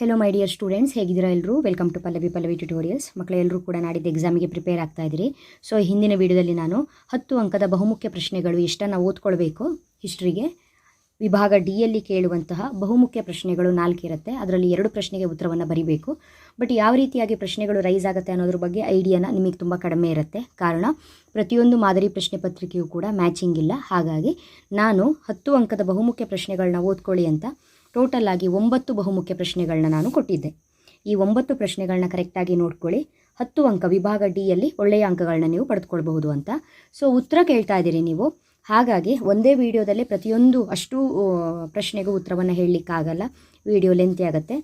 Hello my dear students, ಹೇಗಿದ್ದೀರಾ ಎಲ್ಲರೂ? Welcome to Pallavi tutorials. ಮಕ್ಕಳೆಲ್ಲರೂ ಕೂಡ ನಾಡಿದ್ದು ಎಕ್ಸಾಮಿಗೆ ಪ್ರಿಪೇರ್ ಆಗ್ತಾ ಇದ್ದೀರಿ. ಸೊ ಹಿಂದಿನ ವಿಡಿಯೋದಲ್ಲಿ ನಾನು 10 ಅಂಕದ ಬಹುಮುಖ್ಯ ಪ್ರಶ್ನೆಗಳು ಎಷ್ಟನ್ನು ಓದ್ಕೊಳ್ಬೇಕು ಹಿಸ್ಟ್ರಿಗೆ, ವಿಭಾಗ ಡಿ ಯಲ್ಲಿ ಕೇಳುವಂತಹ ಬಹುಮುಖ್ಯ ಪ್ರಶ್ನೆಗಳು 4 ಇರುತ್ತೆ. ಅದರಲ್ಲಿ 2 ಪ್ರಶ್ನೆಗೆ ಉತ್ತರವನ್ನು ಬರೀಬೇಕು. ಬಟ್ ಯಾವ ರೀತಿಯಾಗಿ ಪ್ರಶ್ನೆಗಳು ರೈಸ್ ಆಗುತ್ತೆ ಅನ್ನೋದ್ರ ಬಗ್ಗೆ ಐಡಿಯಾನ ನಿಮಗೆ ತುಂಬ ಕಡಿಮೆ ಇರುತ್ತೆ. ಕಾರಣ ಪ್ರತಿಯೊಂದು ಮಾದರಿ ಪ್ರಶ್ನೆ ಪತ್ರಿಕೆಯೂ ಕೂಡ ಮ್ಯಾಚಿಂಗ್ ಇಲ್ಲ. ಹಾಗಾಗಿ ನಾನು 10 ಅಂಕದ ಬಹುಮುಖ್ಯ ಪ್ರಶ್ನೆಗಳನ್ನ ಓದ್ಕೊಳ್ಳಿ ಅಂತ ಟೋಟಲ್ ಆಗಿ 9 ಬಹುಮುಖ್ಯ ಪ್ರಶ್ನೆಗಳನ್ನ ನಾನು ಕೊಟ್ಟಿದ್ದೆ. ಈ 9 ಪ್ರಶ್ನೆಗಳನ್ನ ಕರೆಕ್ಟಾಗಿ ನೋಡ್ಕೊಳ್ಳಿ. 10 ಅಂಕ ವಿಭಾಗ ಡಿ ಯಲ್ಲಿ ಒಳ್ಳೆಯ ಅಂಕಗಳನ್ನ ನೀವು ಪಡೆದುಕೊಳ್ಬಹುದು ಅಂತ. ಸೊ ಉತ್ತರ ಕೇಳ್ತಾ ಇದ್ದೀರಿ ನೀವು. ಹಾಗಾಗಿ ಒಂದೇ ವಿಡಿಯೋದಲ್ಲೇ ಪ್ರತಿಯೊಂದು ಅಷ್ಟು ಪ್ರಶ್ನೆಗೂ ಉತ್ತರವನ್ನು ಹೇಳಲಿಕ್ಕಾಗಲ್ಲ, ವಿಡಿಯೋ ಲೆಂತಿ ಆಗುತ್ತೆ.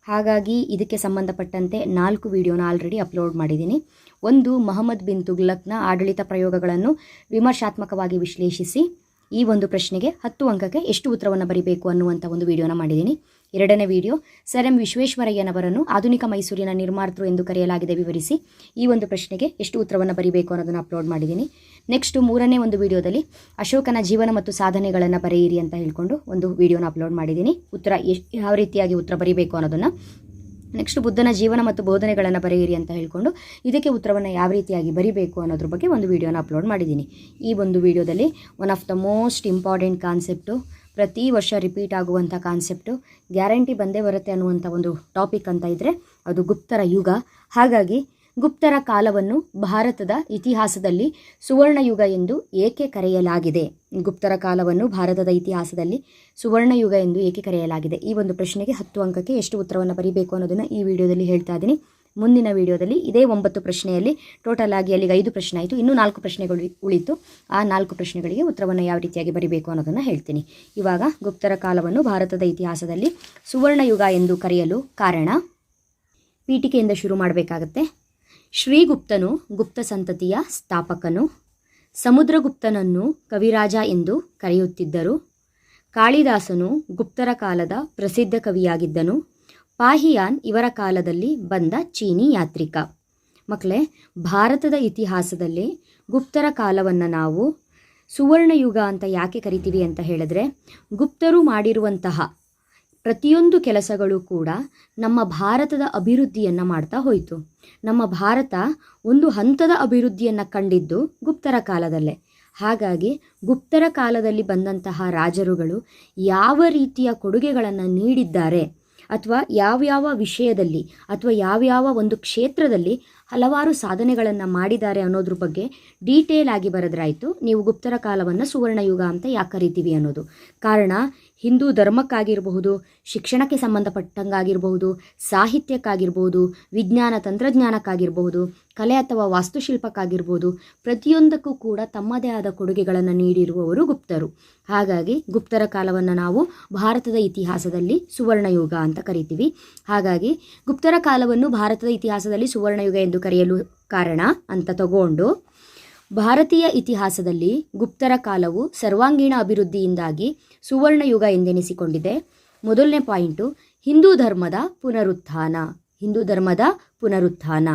ಹಾಗಾಗಿ ಇದಕ್ಕೆ ಸಂಬಂಧಪಟ್ಟಂತೆ 4 ವಿಡಿಯೋನ ಆಲ್ರೆಡಿ ಅಪ್ಲೋಡ್ ಮಾಡಿದ್ದೀನಿ. ಒಂದು, ಮೊಹಮ್ಮದ್ ಬಿನ್ ತುಗ್ಲಕ್ನ ಆಡಳಿತ ಪ್ರಯೋಗಗಳನ್ನು ವಿಮರ್ಶಾತ್ಮಕವಾಗಿ ವಿಶ್ಲೇಷಿಸಿ ಈ ಒಂದು ಪ್ರಶ್ನೆಗೆ 10 ಅಂಕಕ್ಕೆ ಎಷ್ಟು ಉತ್ತರವನ್ನು ಬರೀಬೇಕು ಅನ್ನುವಂಥ ಒಂದು ವಿಡಿಯೋನ ಮಾಡಿದ್ದೀನಿ. 2ನೇ ವಿಡಿಯೋ, ಸರ್ ಎಂ ವಿಶ್ವೇಶ್ವರಯ್ಯನವರನ್ನು ಆಧುನಿಕ ಮೈಸೂರಿನ ನಿರ್ಮಾತೃ ಎಂದು ಕರೆಯಲಾಗಿದೆ, ವಿವರಿಸಿ ಈ ಒಂದು ಪ್ರಶ್ನೆಗೆ ಎಷ್ಟು ಉತ್ತರವನ್ನು ಬರೀಬೇಕು ಅನ್ನೋದನ್ನು ಅಪ್ಲೋಡ್ ಮಾಡಿದ್ದೀನಿ. ನೆಕ್ಸ್ಟ್ 3ನೇ ಒಂದು ವಿಡಿಯೋದಲ್ಲಿ ಅಶೋಕನ ಜೀವನ ಮತ್ತು ಸಾಧನೆಗಳನ್ನು ಬರೆಯಿರಿ ಅಂತ ಹೇಳ್ಕೊಂಡು ಒಂದು ವಿಡಿಯೋನ ಅಪ್ಲೋಡ್ ಮಾಡಿದ್ದೀನಿ. ಉತ್ತರ ಯಾವ ರೀತಿಯಾಗಿ ಉತ್ತರ ಬರೀಬೇಕು ಅನ್ನೋದನ್ನು. ನೆಕ್ಸ್ಟ್ ಬುದ್ಧನ ಜೀವನ ಮತ್ತು ಬೋಧನೆಗಳನ್ನು ಬರೆಯಿರಿ ಅಂತ ಹೇಳ್ಕೊಂಡು ಇದಕ್ಕೆ ಉತ್ತರವನ್ನು ಯಾವ ರೀತಿಯಾಗಿ ಬರೀಬೇಕು ಅನ್ನೋದ್ರ ಬಗ್ಗೆ ಒಂದು ವಿಡಿಯೋನ ಅಪ್ಲೋಡ್ ಮಾಡಿದ್ದೀನಿ. ಈ ಒಂದು ವಿಡಿಯೋದಲ್ಲಿ one of the most important concept, ಪ್ರತಿ ವರ್ಷ ರಿಪೀಟ್ ಆಗುವಂಥ ಕಾನ್ಸೆಪ್ಟು, ಗ್ಯಾರಂಟಿ ಬಂದೇ ಬರುತ್ತೆ ಅನ್ನುವಂಥ ಒಂದು ಟಾಪಿಕ್ ಅಂತ ಇದ್ದರೆ ಅದು ಗುಪ್ತರ ಯುಗ. ಹಾಗಾಗಿ ಗುಪ್ತರ ಕಾಲವನ್ನು ಭಾರತದ ಇತಿಹಾಸದಲ್ಲಿ ಸುವರ್ಣಯುಗ ಎಂದು ಏಕೆ ಕರೆಯಲಾಗಿದೆ? ಗುಪ್ತರ ಕಾಲವನ್ನು ಭಾರತದ ಇತಿಹಾಸದಲ್ಲಿ ಸುವರ್ಣಯುಗ ಎಂದು ಏಕೆ ಕರೆಯಲಾಗಿದೆ? ಈ ಒಂದು ಪ್ರಶ್ನೆಗೆ 10 ಅಂಕಕ್ಕೆ ಎಷ್ಟು ಉತ್ತರವನ್ನು ಬರೀಬೇಕು ಅನ್ನೋದನ್ನು ಈ ವಿಡಿಯೋದಲ್ಲಿ ಹೇಳ್ತಾ ಇದ್ದೀನಿ. ಮುಂದಿನ ವಿಡಿಯೋದಲ್ಲಿ ಇದೇ 9 ಪ್ರಶ್ನೆಯಲ್ಲಿ ಟೋಟಲ್ ಆಗಿ ಅಲ್ಲಿಗೆ 5 ಪ್ರಶ್ನೆ ಆಯಿತು, ಇನ್ನೂ 4 ಪ್ರಶ್ನೆಗಳು ಉಳಿತು. ಆ 4 ಪ್ರಶ್ನೆಗಳಿಗೆ ಉತ್ತರವನ್ನು ಯಾವ ರೀತಿಯಾಗಿ ಬರೀಬೇಕು ಅನ್ನೋದನ್ನು ಹೇಳ್ತೀನಿ. ಇವಾಗ ಗುಪ್ತರ ಕಾಲವನ್ನು ಭಾರತದ ಇತಿಹಾಸದಲ್ಲಿ ಸುವರ್ಣಯುಗ ಎಂದು ಕರೆಯಲು ಕಾರಣ, ಪೀಠಿಕೆಯಿಂದ ಶುರು ಮಾಡಬೇಕಾಗತ್ತೆ. ಶ್ರೀಗುಪ್ತನು ಗುಪ್ತ ಸಂತತಿಯ ಸ್ಥಾಪಕನು. ಸಮುದ್ರಗುಪ್ತನನ್ನು ಕವಿರಾಜ ಎಂದು ಕರೆಯುತ್ತಿದ್ದರು. ಕಾಳಿದಾಸನು ಗುಪ್ತರ ಕಾಲದ ಪ್ರಸಿದ್ಧ ಕವಿಯಾಗಿದ್ದನು. ಪಾಹಿಯಾನ್ ಇವರ ಕಾಲದಲ್ಲಿ ಬಂದ ಚೀನಿ ಯಾತ್ರಿಕ. ಮಕ್ಕಳೇ, ಭಾರತದ ಇತಿಹಾಸದಲ್ಲಿ ಗುಪ್ತರ ಕಾಲವನ್ನು ನಾವು ಸುವರ್ಣಯುಗ ಅಂತ ಯಾಕೆ ಕರಿತೀವಿ ಅಂತ ಹೇಳಿದ್ರೆ, ಗುಪ್ತರು ಮಾಡಿರುವಂತಹ ಪ್ರತಿಯೊಂದು ಕೆಲಸಗಳು ಕೂಡ ನಮ್ಮ ಭಾರತದ ಅಭಿವೃದ್ಧಿಯನ್ನು ಮಾಡ್ತಾ ಹೋಯಿತು. ನಮ್ಮ ಭಾರತ ಒಂದು ಹಂತದ ಅಭಿವೃದ್ಧಿಯನ್ನು ಕಂಡಿದ್ದು ಗುಪ್ತರ ಕಾಲದಲ್ಲೇ. ಹಾಗಾಗಿ ಗುಪ್ತರ ಕಾಲದಲ್ಲಿ ಬಂದಂತಹ ರಾಜರುಗಳು ಯಾವ ರೀತಿಯ ಕೊಡುಗೆಗಳನ್ನು ನೀಡಿದ್ದಾರೆ, ಅಥವಾ ಯಾವ್ಯಾವ ವಿಷಯದಲ್ಲಿ ಅಥವಾ ಯಾವ್ಯಾವ ಒಂದು ಕ್ಷೇತ್ರದಲ್ಲಿ ಹಲವಾರು ಸಾಧನೆಗಳನ್ನು ಮಾಡಿದ್ದಾರೆ ಅನ್ನೋದ್ರ ಬಗ್ಗೆ ಡೀಟೇಲ್ ಆಗಿ ಬರೆದ್ರಾಯಿತು ನೀವು ಗುಪ್ತರ ಕಾಲವನ್ನು ಸುವರ್ಣಯುಗ ಅಂತ ಯಾಕೆ ಕರಿತೀವಿ ಅನ್ನೋದು. ಕಾರಣ ಹಿಂದೂ ಧರ್ಮಕ್ಕಾಗಿರಬಹುದು, ಶಿಕ್ಷಣಕ್ಕೆ ಸಂಬಂಧಪಟ್ಟಂಗಾಗಿರಬಹುದು, ಸಾಹಿತ್ಯಕ್ಕಾಗಿರ್ಬೋದು, ವಿಜ್ಞಾನ ತಂತ್ರಜ್ಞಾನಕ್ಕಾಗಿರ್ಬೋದು, ಕಲೆ ಅಥವಾ ವಾಸ್ತುಶಿಲ್ಪಕ್ಕಾಗಿರ್ಬೋದು, ಪ್ರತಿಯೊಂದಕ್ಕೂ ಕೂಡ ತಮ್ಮದೇ ಆದ ಕೊಡುಗೆಗಳನ್ನು ನೀಡಿರುವವರು ಗುಪ್ತರು. ಹಾಗಾಗಿ ಗುಪ್ತರ ಕಾಲವನ್ನು ನಾವು ಭಾರತದ ಇತಿಹಾಸದಲ್ಲಿ ಸುವರ್ಣಯುಗ ಅಂತ ಕರಿತೀವಿ. ಹಾಗಾಗಿ ಗುಪ್ತರ ಕಾಲವನ್ನು ಭಾರತದ ಇತಿಹಾಸದಲ್ಲಿ ಸುವರ್ಣಯುಗ ಎಂದು ಕರೆಯಲು ಕಾರಣ ಅಂತ ತಗೊಂಡು, ಭಾರತೀಯ ಇತಿಹಾಸದಲ್ಲಿ ಗುಪ್ತರ ಕಾಲವು ಸರ್ವಾಂಗೀಣ ಅಭಿವೃದ್ಧಿಯಿಂದಾಗಿ ಸುವರ್ಣಯುಗ ಎಂದೆನಿಸಿಕೊಂಡಿದೆ. ಮೊದಲನೇ ಪಾಯಿಂಟು, ಹಿಂದೂ ಧರ್ಮದ ಪುನರುತ್ಥಾನ. ಹಿಂದೂ ಧರ್ಮದ ಪುನರುತ್ಥಾನ.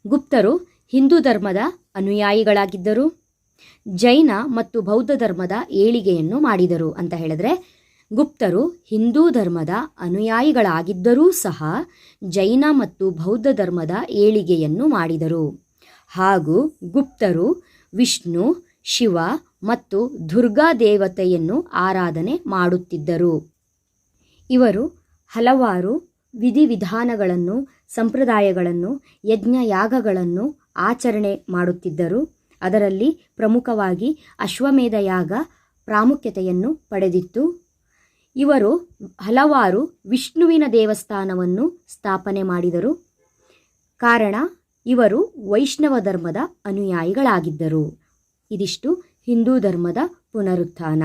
ಗುಪ್ತರು ಹಿಂದೂ ಧರ್ಮದ ಅನುಯಾಯಿಗಳಾಗಿದ್ದರು. ಜೈನ ಮತ್ತು ಬೌದ್ಧ ಧರ್ಮದ ಏಳಿಗೆಯನ್ನು ಮಾಡಿದರು ಅಂತ ಹೇಳಿದ್ರೆ, ಗುಪ್ತರು ಹಿಂದೂ ಧರ್ಮದ ಅನುಯಾಯಿಗಳಾಗಿದ್ದರೂ ಸಹ ಜೈನ ಮತ್ತು ಬೌದ್ಧ ಧರ್ಮದ ಏಳಿಗೆಯನ್ನು ಮಾಡಿದರು. ಹಾಗೂ ಗುಪ್ತರು ವಿಷ್ಣು, ಶಿವ ಮತ್ತು ದುರ್ಗಾ ದೇವತೆಯನ್ನು ಆರಾಧನೆ ಮಾಡುತ್ತಿದ್ದರು. ಇವರು ಹಲವಾರು ವಿಧಿವಿಧಾನಗಳನ್ನು, ಸಂಪ್ರದಾಯಗಳನ್ನು, ಯಜ್ಞ ಯಾಗಗಳನ್ನು ಆಚರಣೆ ಮಾಡುತ್ತಿದ್ದರು. ಅದರಲ್ಲಿ ಪ್ರಮುಖವಾಗಿ ಅಶ್ವಮೇಧ ಯಾಗ ಪ್ರಾಮುಖ್ಯತೆಯನ್ನು ಪಡೆದಿತ್ತು. ಇವರು ಹಲವಾರು ವಿಷ್ಣುವಿನ ದೇವಸ್ಥಾನವನ್ನು ಸ್ಥಾಪನೆ ಮಾಡಿದರು. ಕಾರಣ ಇವರು ವೈಷ್ಣವ ಧರ್ಮದ ಅನುಯಾಯಿಗಳಾಗಿದ್ದರು. ಇದಿಷ್ಟು ಹಿಂದೂ ಧರ್ಮದ ಪುನರುತ್ಥಾನ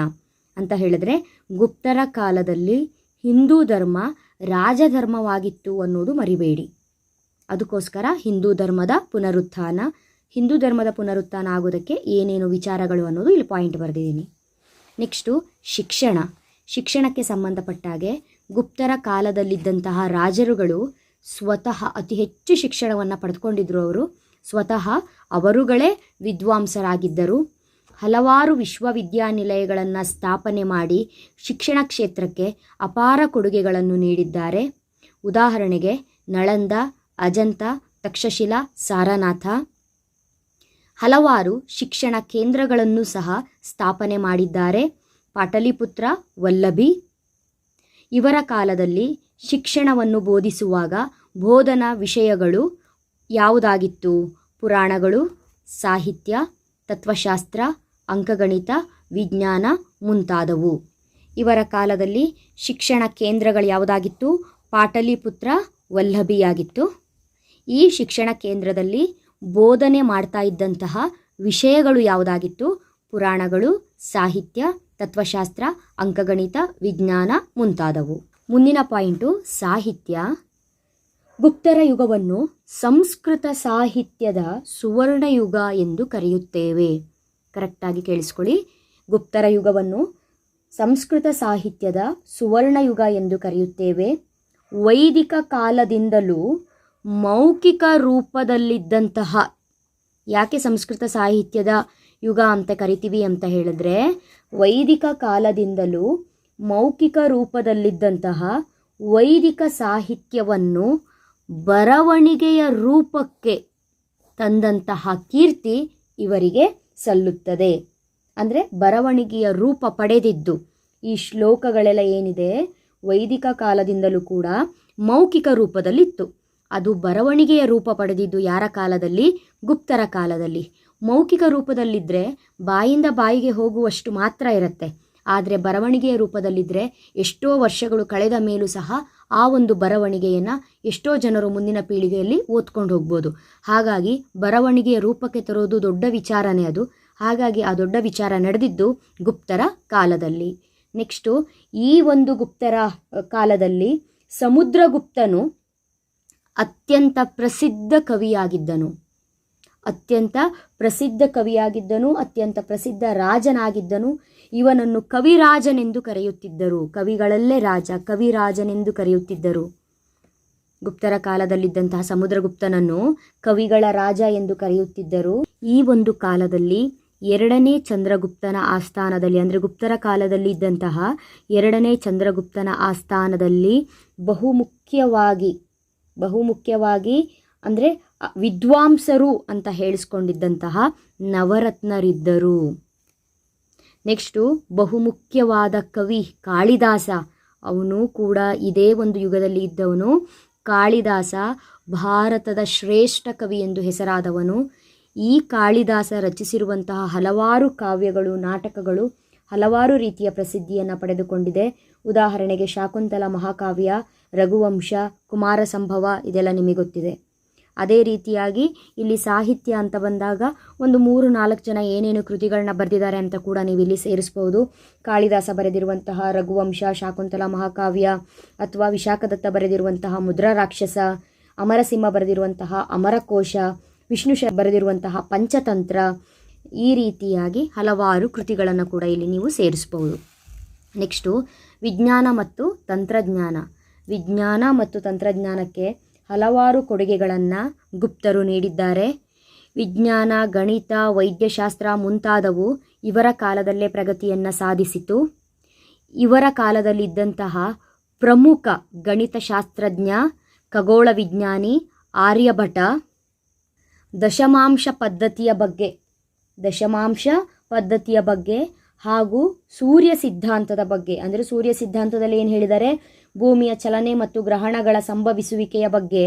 ಅಂತ ಹೇಳಿದ್ರೆ, ಗುಪ್ತರ ಕಾಲದಲ್ಲಿ ಹಿಂದೂ ಧರ್ಮ ರಾಜಧರ್ಮವಾಗಿತ್ತು ಅನ್ನೋದು ಮರಿಬೇಡಿ. ಅದಕ್ಕೋಸ್ಕರ ಹಿಂದೂ ಧರ್ಮದ ಪುನರುತ್ಥಾನ, ಹಿಂದೂ ಧರ್ಮದ ಪುನರುತ್ಥಾನ ಆಗೋದಕ್ಕೆ ಏನೇನು ವಿಚಾರಗಳು ಅನ್ನೋದು ಇಲ್ಲಿ ಪಾಯಿಂಟ್ ಬರೆದಿದ್ದೀನಿ. ನೆಕ್ಸ್ಟು ಶಿಕ್ಷಣ. ಶಿಕ್ಷಣಕ್ಕೆ ಸಂಬಂಧಪಟ್ಟಾಗೆ ಗುಪ್ತರ ಕಾಲದಲ್ಲಿದ್ದಂತಹ ರಾಜರುಗಳು ಸ್ವತಃ ಅತಿ ಹೆಚ್ಚು ಶಿಕ್ಷಣವನ್ನು ಪಡೆದುಕೊಂಡಿದ್ರು. ಅವರು ಸ್ವತಃ ಅವರುಗಳೇ ವಿದ್ವಾಂಸರಾಗಿದ್ದರು. ಹಲವಾರು ವಿಶ್ವವಿದ್ಯಾನಿಲಯಗಳನ್ನು ಸ್ಥಾಪನೆ ಮಾಡಿ ಶಿಕ್ಷಣ ಕ್ಷೇತ್ರಕ್ಕೆ ಅಪಾರ ಕೊಡುಗೆಗಳನ್ನು ನೀಡಿದ್ದಾರೆ. ಉದಾಹರಣೆಗೆ ನಳಂದ, ಅಜಂತ, ತಕ್ಷಶಿಲಾ, ಸಾರನಾಥ. ಹಲವಾರು ಶಿಕ್ಷಣ ಕೇಂದ್ರಗಳನ್ನು ಸಹ ಸ್ಥಾಪನೆ ಮಾಡಿದ್ದಾರೆ. ಪಾಟಲಿಪುತ್ರ, ವಲ್ಲಭಿ. ಇವರ ಕಾಲದಲ್ಲಿ ಶಿಕ್ಷಣವನ್ನು ಬೋಧಿಸುವಾಗ ಬೋಧನಾ ವಿಷಯಗಳು ಯಾವುದಾಗಿತ್ತು? ಪುರಾಣಗಳು, ಸಾಹಿತ್ಯ, ತತ್ವಶಾಸ್ತ್ರ, ಅಂಕಗಣಿತ, ವಿಜ್ಞಾನ ಮುಂತಾದವು. ಇವರ ಕಾಲದಲ್ಲಿ ಶಿಕ್ಷಣ ಕೇಂದ್ರಗಳು ಯಾವುದಾಗಿತ್ತು? ಪಾಟಲಿಪುತ್ರ, ವಲ್ಲಭಿಯಾಗಿತ್ತು. ಈ ಶಿಕ್ಷಣ ಕೇಂದ್ರದಲ್ಲಿ ಬೋಧನೆ ಮಾಡ್ತಾ ಇದ್ದಂತಹ ವಿಷಯಗಳು ಯಾವುದಾಗಿತ್ತು? ಪುರಾಣಗಳು, ಸಾಹಿತ್ಯ, ತತ್ವಶಾಸ್ತ್ರ, ಅಂಕಗಣಿತ, ವಿಜ್ಞಾನ ಮುಂತಾದವು. ಮುಂದಿನ ಪಾಯಿಂಟು ಸಾಹಿತ್ಯ. ಗುಪ್ತರ ಯುಗವನ್ನು ಸಂಸ್ಕೃತ ಸಾಹಿತ್ಯದ ಸುವರ್ಣಯುಗ ಎಂದು ಕರೆಯುತ್ತೇವೆ. ಕರೆಕ್ಟಾಗಿ ಕೇಳಿಸ್ಕೊಳ್ಳಿ. ಗುಪ್ತರ ಯುಗವನ್ನು ಸಂಸ್ಕೃತ ಸಾಹಿತ್ಯದ ಸುವರ್ಣಯುಗ ಎಂದು ಕರೆಯುತ್ತೇವೆ. ವೈದಿಕ ಕಾಲದಿಂದಲೂ ಮೌಖಿಕ ರೂಪದಲ್ಲಿದ್ದಂತಹ, ಯಾಕೆ ಸಂಸ್ಕೃತ ಸಾಹಿತ್ಯದ ಯುಗ ಅಂತ ಕರಿತೀವಿ ಅಂತ ಹೇಳಿದ್ರೆ, ವೈದಿಕ ಕಾಲದಿಂದಲೂ ಮೌಖಿಕ ರೂಪದಲ್ಲಿದ್ದಂತಹ ವೈದಿಕ ಸಾಹಿತ್ಯವನ್ನು ಬರವಣಿಗೆಯ ರೂಪಕ್ಕೆ ತಂದಂತಹ ಕೀರ್ತಿ ಇವರಿಗೆ ಸಲ್ಲುತ್ತದೆ. ಅಂದರೆ ಬರವಣಿಗೆಯ ರೂಪ ಪಡೆದಿದ್ದು ಈ ಶ್ಲೋಕಗಳೆಲ್ಲ ಏನಿದೆ ವೈದಿಕ ಕಾಲದಿಂದಲೂ ಕೂಡ ಮೌಖಿಕ ರೂಪದಲ್ಲಿತ್ತು. ಅದು ಬರವಣಿಗೆಯ ರೂಪ ಪಡೆದಿದ್ದು ಯಾರ ಕಾಲದಲ್ಲಿ? ಗುಪ್ತರ ಕಾಲದಲ್ಲಿ. ಮೌಖಿಕ ರೂಪದಲ್ಲಿದ್ದರೆ ಬಾಯಿಂದ ಬಾಯಿಗೆ ಹೋಗುವಷ್ಟು ಮಾತ್ರ ಇರುತ್ತೆ. ಆದರೆ ಬರವಣಿಗೆಯ ರೂಪದಲ್ಲಿದ್ದರೆ ಎಷ್ಟೋ ವರ್ಷಗಳು ಕಳೆದ ಮೇಲೂ ಸಹ ಆ ಒಂದು ಬರವಣಿಗೆಯನ್ನು ಎಷ್ಟೋ ಜನರು ಮುಂದಿನ ಪೀಳಿಗೆಯಲ್ಲಿ ಓದ್ಕೊಂಡು ಹೋಗ್ಬೋದು. ಹಾಗಾಗಿ ಬರವಣಿಗೆಯ ರೂಪಕ್ಕೆ ತರೋದು ದೊಡ್ಡ ವಿಚಾರನೇ ಅದು. ಹಾಗಾಗಿ ಆ ದೊಡ್ಡ ವಿಚಾರ ನಡೆದಿದ್ದು ಗುಪ್ತರ ಕಾಲದಲ್ಲಿ. ನೆಕ್ಸ್ಟು ಈ ಒಂದು ಗುಪ್ತರ ಕಾಲದಲ್ಲಿ ಸಮುದ್ರಗುಪ್ತನು ಅತ್ಯಂತ ಪ್ರಸಿದ್ಧ ಕವಿಯಾಗಿದ್ದನು. ಅತ್ಯಂತ ಪ್ರಸಿದ್ಧ ರಾಜನಾಗಿದ್ದನು. ಇವನನ್ನು ಕವಿರಾಜನೆಂದು ಕರೆಯುತ್ತಿದ್ದರು. ಕವಿಗಳಲ್ಲೇ ರಾಜ, ಕವಿರಾಜನೆಂದು ಕರೆಯುತ್ತಿದ್ದರು. ಗುಪ್ತರ ಕಾಲದಲ್ಲಿದ್ದಂತಹ ಸಮುದ್ರಗುಪ್ತನನ್ನು ಕವಿಗಳ ರಾಜ ಎಂದು ಕರೆಯುತ್ತಿದ್ದರು. ಈ ಒಂದು ಕಾಲದಲ್ಲಿ ಎರಡನೇ ಚಂದ್ರಗುಪ್ತನ ಆಸ್ಥಾನದಲ್ಲಿ, ಅಂದರೆ ಗುಪ್ತರ ಕಾಲದಲ್ಲಿ ಇದ್ದಂತಹ ಎರಡನೇ ಚಂದ್ರಗುಪ್ತನ ಆಸ್ಥಾನದಲ್ಲಿ ಬಹುಮುಖ್ಯವಾಗಿ ಅಂದರೆ ವಿದ್ವಾಂಸರು ಅಂತ ಹೇಳಿಸ್ಕೊಂಡಿದ್ದಂತಹ ನವರತ್ನರಿದ್ದರು. ನೆಕ್ಸ್ಟು ಬಹುಮುಖ್ಯವಾದ ಕವಿ ಕಾಳಿದಾಸ. ಅವನು ಕೂಡ ಇದೇ ಒಂದು ಯುಗದಲ್ಲಿ ಇದ್ದವನು. ಕಾಳಿದಾಸ ಭಾರತದ ಶ್ರೇಷ್ಠ ಕವಿ ಎಂದು ಹೆಸರಾದವನು. ಈ ಕಾಳಿದಾಸ ರಚಿಸಿರುವಂತಹ ಹಲವಾರು ಕಾವ್ಯಗಳು, ನಾಟಕಗಳು ಹಲವಾರು ರೀತಿಯ ಪ್ರಸಿದ್ಧಿಯನ್ನು ಪಡೆದುಕೊಂಡಿದೆ. ಉದಾಹರಣೆಗೆ ಶಾಕುಂತಲ ಮಹಾಕಾವ್ಯ, ರಘುವಂಶ, ಕುಮಾರ ಸಂಭವ ಇದೆಲ್ಲ ನಿಮಗೆ ಗೊತ್ತಿದೆ. ಅದೇ ರೀತಿಯಾಗಿ ಇಲ್ಲಿ ಸಾಹಿತ್ಯ ಅಂತ ಬಂದಾಗ ಒಂದು 3-4 ಜನ ಏನೇನು ಕೃತಿಗಳನ್ನ ಬರೆದಿದ್ದಾರೆ ಅಂತ ಕೂಡ ನೀವು ಇಲ್ಲಿ ಸೇರಿಸ್ಬೋದು. ಕಾಳಿದಾಸ ಬರೆದಿರುವಂತಹ ರಘುವಂಶ, ಶಾಕುಂತಲ ಮಹಾಕಾವ್ಯ, ಅಥವಾ ವಿಶಾಖದತ್ತ ಬರೆದಿರುವಂತಹ ಮುದ್ರಾ ರಾಕ್ಷಸ, ಅಮರಸಿಂಹ ಬರೆದಿರುವಂತಹ ಅಮರಕೋಶ, ವಿಷ್ಣು ಬರೆದಿರುವಂತಹ ಪಂಚತಂತ್ರ, ಈ ರೀತಿಯಾಗಿ ಹಲವಾರು ಕೃತಿಗಳನ್ನು ಕೂಡ ಇಲ್ಲಿ ನೀವು ಸೇರಿಸ್ಬೋದು. ನೆಕ್ಸ್ಟು ವಿಜ್ಞಾನ ಮತ್ತು ತಂತ್ರಜ್ಞಾನ. ವಿಜ್ಞಾನ ಮತ್ತು ತಂತ್ರಜ್ಞಾನಕ್ಕೆ ಹಲವಾರು ಕೊಡುಗೆಗಳನ್ನು ಗುಪ್ತರು ನೀಡಿದ್ದಾರೆ. ವಿಜ್ಞಾನ, ಗಣಿತ, ವೈದ್ಯಶಾಸ್ತ್ರ ಮುಂತಾದವು ಇವರ ಕಾಲದಲ್ಲೇ ಪ್ರಗತಿಯನ್ನು ಸಾಧಿಸಿತು. ಇವರ ಕಾಲದಲ್ಲಿದ್ದಂತಹ ಪ್ರಮುಖ ಗಣಿತಶಾಸ್ತ್ರಜ್ಞ, ಖಗೋಳ ವಿಜ್ಞಾನಿ ಆರ್ಯಭಟ ದಶಮಾಂಶ ಪದ್ಧತಿಯ ಬಗ್ಗೆ ಹಾಗೂ ಸೂರ್ಯ ಸಿದ್ಧಾಂತದ ಬಗ್ಗೆ, ಅಂದರೆ ಸೂರ್ಯ ಸಿದ್ಧಾಂತದಲ್ಲಿ ಏನು ಹೇಳಿದ್ದಾರೆ? ಭೂಮಿಯ ಚಲನೆ ಮತ್ತು ಗ್ರಹಣಗಳ ಸಂಭವಿಸುವಿಕೆಯ ಬಗ್ಗೆ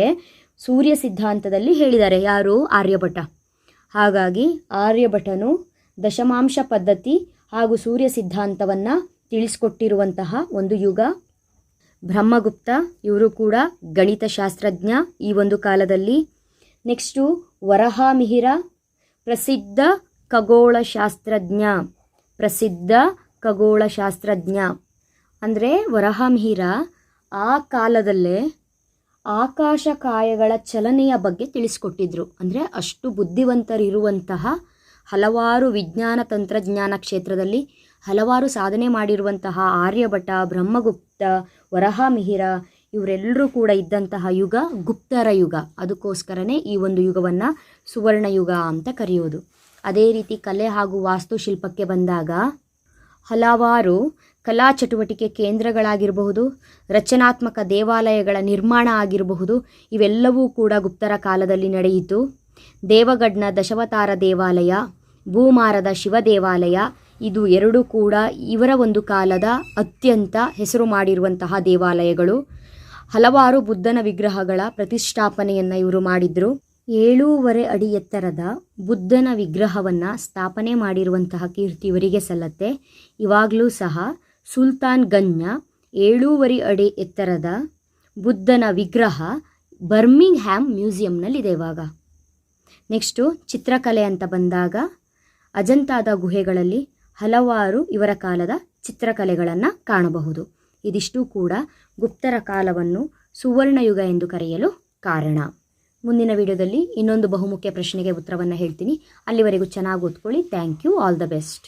ಸೂರ್ಯ ಸಿದ್ಧಾಂತದಲ್ಲಿ ಹೇಳಿದ್ದಾರೆ. ಯಾರು? ಆರ್ಯಭಟ. ಹಾಗಾಗಿ ಆರ್ಯಭಟನು ದಶಮಾಂಶ ಪದ್ಧತಿ ಹಾಗೂ ಸೂರ್ಯ ಸಿದ್ಧಾಂತವನ್ನು ತಿಳಿಸ್ಕೊಟ್ಟಿರುವಂತಹ ಒಂದು ಯುಗ. ಬ್ರಹ್ಮಗುಪ್ತ, ಇವರು ಕೂಡ ಗಣಿತಶಾಸ್ತ್ರಜ್ಞ ಈ ಒಂದು ಕಾಲದಲ್ಲಿ. ನೆಕ್ಸ್ಟು ವರಹಾಮಿಹಿರ, ಪ್ರಸಿದ್ಧ ಖಗೋಳಶಾಸ್ತ್ರಜ್ಞ. ಅಂದರೆ ವರಹಾಮಿಹಿರ ಆ ಕಾಲದಲ್ಲೇ ಆಕಾಶಕಾಯಗಳ ಚಲನೆಯ ಬಗ್ಗೆ ತಿಳಿಸ್ಕೊಟ್ಟಿದ್ರು. ಅಂದರೆ ಅಷ್ಟು ಬುದ್ಧಿವಂತರಿರುವಂತಹ, ಹಲವಾರು ವಿಜ್ಞಾನ ತಂತ್ರಜ್ಞಾನ ಕ್ಷೇತ್ರದಲ್ಲಿ ಹಲವಾರು ಸಾಧನೆ ಮಾಡಿರುವಂತಹ ಆರ್ಯಭಟ, ಬ್ರಹ್ಮಗುಪ್ತ, ವರಹಾಮಿಹಿರ ಇವರೆಲ್ಲರೂ ಕೂಡ ಇದ್ದಂತಹ ಯುಗ ಗುಪ್ತರ ಯುಗ. ಅದಕ್ಕೋಸ್ಕರನೇ ಈ ಒಂದು ಯುಗವನ್ನು ಸುವರ್ಣಯುಗ ಅಂತ ಕರೆಯೋದು. ಅದೇ ರೀತಿ ಕಲೆ ಹಾಗೂ ವಾಸ್ತುಶಿಲ್ಪಕ್ಕೆ ಬಂದಾಗ ಹಲವಾರು ಕಲಾ ಚಟುವಟಿಕೆ ಕೇಂದ್ರಗಳಾಗಿರಬಹುದು, ರಚನಾತ್ಮಕ ದೇವಾಲಯಗಳ ನಿರ್ಮಾಣ ಆಗಿರಬಹುದು, ಇವೆಲ್ಲವೂ ಕೂಡ ಗುಪ್ತರ ಕಾಲದಲ್ಲಿ ನಡೆಯಿತು. ದೇವಗಢನ ದಶಾವತಾರ ದೇವಾಲಯ, ಭೂಮಾರದ ಶಿವ ದೇವಾಲಯ, ಇದು ಎರಡೂ ಕೂಡ ಇವರ ಒಂದು ಕಾಲದ ಅತ್ಯಂತ ಹೆಸರು ಮಾಡಿರುವಂತಹ ದೇವಾಲಯಗಳು. ಹಲವಾರು ಬುದ್ಧನ ವಿಗ್ರಹಗಳ ಪ್ರತಿಷ್ಠಾಪನೆಯನ್ನು ಇವರು ಮಾಡಿದರು. 7.5 ಅಡಿ ಎತ್ತರದ ಬುದ್ಧನ ವಿಗ್ರಹವನ್ನು ಸ್ಥಾಪನೆ ಮಾಡಿರುವಂತಹ ಕೀರ್ತಿ ಇವರಿಗೆ ಸಲ್ಲತ್ತೆ. ಇವಾಗಲೂ ಸಹ ಸುಲ್ತಾನ್ ಗಂಜ್ನ 7.5 ಅಡಿ ಎತ್ತರದ ಬುದ್ಧನ ವಿಗ್ರಹ ಬರ್ಮಿಂಗ್ಹ್ಯಾಮ್ ಮ್ಯೂಸಿಯಂನಲ್ಲಿದೆ ಇವಾಗ. ನೆಕ್ಸ್ಟು ಚಿತ್ರಕಲೆ ಅಂತ ಬಂದಾಗ ಅಜಂತಾದ ಗುಹೆಗಳಲ್ಲಿ ಹಲವಾರು ಇವರ ಕಾಲದ ಚಿತ್ರಕಲೆಗಳನ್ನು ಕಾಣಬಹುದು. ಇದಿಷ್ಟು ಕೂಡ ಗುಪ್ತರ ಕಾಲವನ್ನು ಸುವರ್ಣಯುಗ ಎಂದು ಕರೆಯಲು ಕಾರಣ. ಮುಂದಿನ ವಿಡಿಯೋದಲ್ಲಿ ಇನ್ನೊಂದು ಬಹುಮುಖ್ಯ ಪ್ರಶ್ನೆಗೆ ಉತ್ತರವನ್ನು ಹೇಳ್ತೀನಿ. ಅಲ್ಲಿವರೆಗೂ ಚೆನ್ನಾಗಿ ಓದ್ಕೊಳ್ಳಿ. Thank you. All the best.